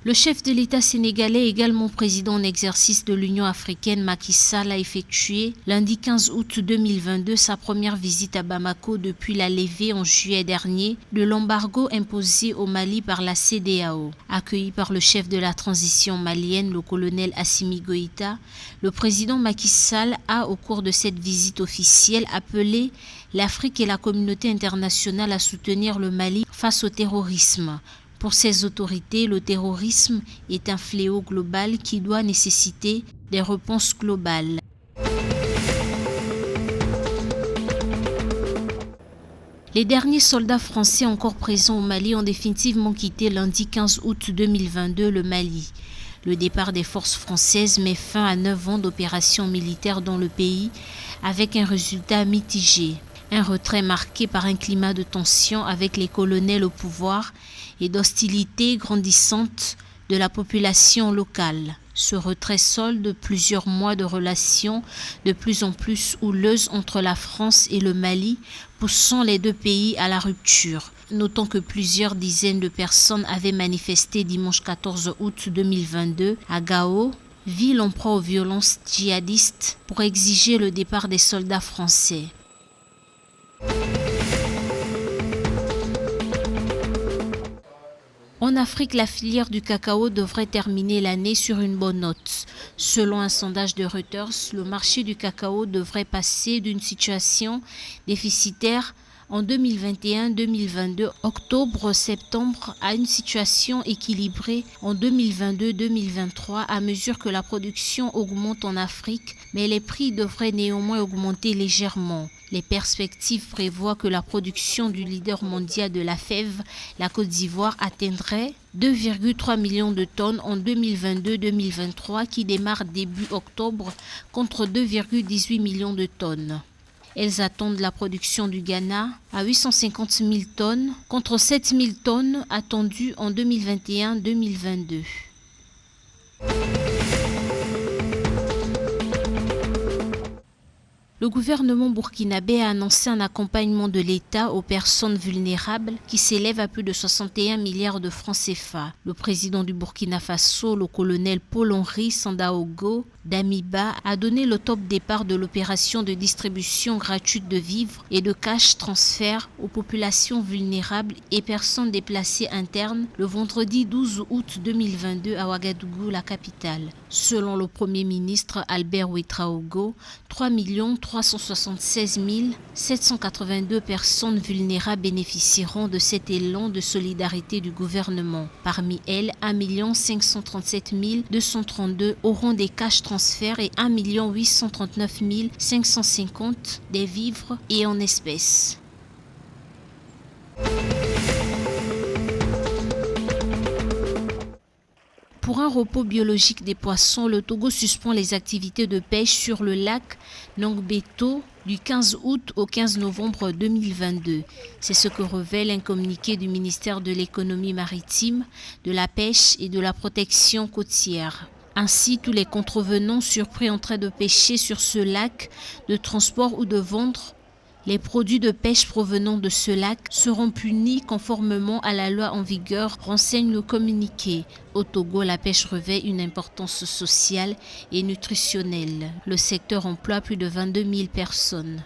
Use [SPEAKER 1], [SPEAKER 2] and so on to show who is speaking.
[SPEAKER 1] Le chef de l'État sénégalais, également président en exercice de l'Union africaine, Macky Sall, a effectué lundi 15 août 2022 sa première visite à Bamako depuis la levée en juillet dernier de l'embargo imposé au Mali par la CEDEAO. Accueilli par le chef de la transition malienne, le colonel Assimi Goïta, le président Macky Sall a, au cours de cette visite officielle, appelé l'Afrique et la communauté internationale à soutenir le Mali face au terrorisme. Pour ces autorités, le terrorisme est un fléau global qui doit nécessiter des réponses globales. Les derniers soldats français encore présents au Mali ont définitivement quitté lundi 15 août 2022 le Mali. Le départ des forces françaises met fin à 9 ans d'opérations militaires dans le pays avec un résultat mitigé. Un retrait marqué par un climat de tension avec les colonels au pouvoir et d'hostilité grandissante de la population locale. Ce retrait solde plusieurs mois de relations de plus en plus houleuses entre la France et le Mali, poussant les deux pays à la rupture. Notons que plusieurs dizaines de personnes avaient manifesté dimanche 14 août 2022 à Gao, ville en proie aux violences djihadistes, pour exiger le départ des soldats français. En Afrique, la filière du cacao devrait terminer l'année sur une bonne note. Selon un sondage de Reuters, le marché du cacao devrait passer d'une situation déficitaire en 2021-2022, octobre-septembre, à une situation équilibrée en 2022-2023 à mesure que la production augmente en Afrique, mais les prix devraient néanmoins augmenter légèrement. Les perspectives prévoient que la production du leader mondial de la fève, la Côte d'Ivoire, atteindrait 2,3 millions de tonnes en 2022-2023 qui démarre début octobre contre 2,18 millions de tonnes. Elles attendent la production du Ghana à 850 000 tonnes contre 7 000 tonnes attendues en 2021-2022. Le gouvernement burkinabé a annoncé un accompagnement de l'État aux personnes vulnérables qui s'élève à plus de 61 milliards de francs CFA. Le président du Burkina Faso, le colonel Paul-Henri Sandaogo Damiba, a donné le top départ de l'opération de distribution gratuite de vivres et de cash transfert aux populations vulnérables et personnes déplacées internes le vendredi 12 août 2022 à Ouagadougou, la capitale. Selon le Premier ministre Albert Ouedraogo, 3 376 782 personnes vulnérables bénéficieront de cet élan de solidarité du gouvernement. Parmi elles, 1 537 232 auront des cash transferts et 1 839 550 des vivres et en espèces. Pour un repos biologique des poissons, le Togo suspend les activités de pêche sur le lac Nongbeto du 15 août au 15 novembre 2022. C'est ce que révèle un communiqué du ministère de l'économie maritime, de la pêche et de la protection côtière. Ainsi, tous les contrevenants surpris en train de pêcher sur ce lac, de transport ou de vendre les produits de pêche provenant de ce lac seront punis conformément à la loi en vigueur, renseigne le communiqué. Au Togo, la pêche revêt une importance sociale et nutritionnelle. Le secteur emploie plus de 22 000 personnes.